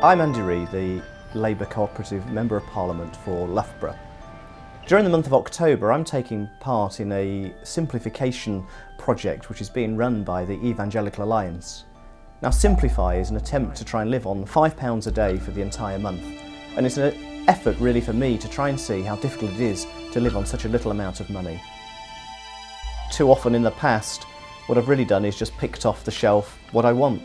I'm Andy Reid, the Labour Cooperative Member of Parliament for Loughborough. During the month of October, I'm taking part in a simplification project which is being run by the Evangelical Alliance. Now, Simplify is an attempt to try and live on £5 a day for the entire month, and it's an effort really for me to try and see how difficult it is to live on such a little amount of money. Too often in the past, what I've really done is just picked off the shelf what I want.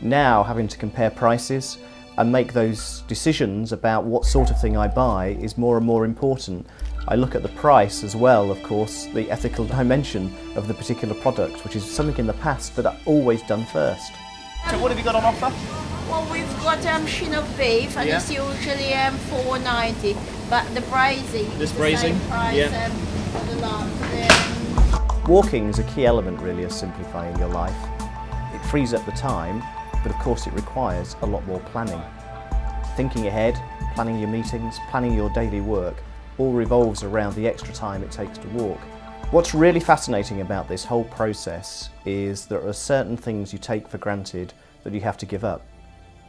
Now, having to compare prices and make those decisions about what sort of thing I buy is more and more important. I look at the price as well, of course, the ethical dimension of the particular product, which is something in the past that I've always done first. So what have you got on offer? Well, we've got shin of beef, and it's usually $4.90, but the braising is the same price for the lamb. Walking is a key element really of simplifying your life. It frees up the time, but of course it requires a lot more planning. Thinking ahead, planning your meetings, planning your daily work, all revolves around the extra time it takes to walk. What's really fascinating about this whole process is there are certain things you take for granted that you have to give up.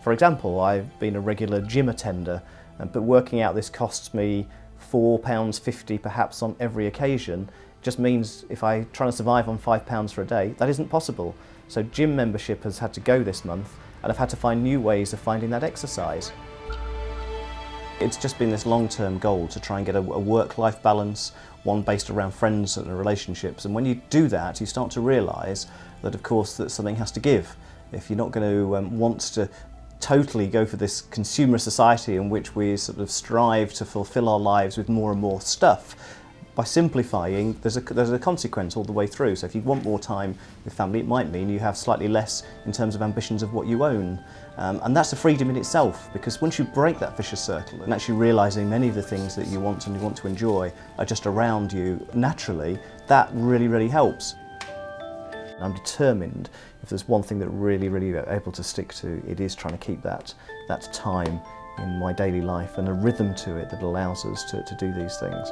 For example, I've been a regular gym attender, but working out this costs me £4.50 perhaps on every occasion. Just means if I try to survive on £5 for a day, that isn't possible. So gym membership has had to go this month, and I've had to find new ways of finding that exercise. It's just been this long-term goal to try and get a work-life balance, one based around friends and relationships, and when you do that you start to realise that of course that something has to give. If you're not going to want to totally go for this consumer society in which we sort of strive to fulfil our lives with more and more stuff, by simplifying, there's a consequence all the way through. So if you want more time with family, it might mean you have slightly less in terms of ambitions of what you own. And that's a freedom in itself, because once you break that vicious circle and actually realising many of the things that you want and you want to enjoy are just around you naturally, that really, really helps. And I'm determined, if there's one thing that really able to stick to, it is trying to keep that time in my daily life and a rhythm to it that allows us to do these things.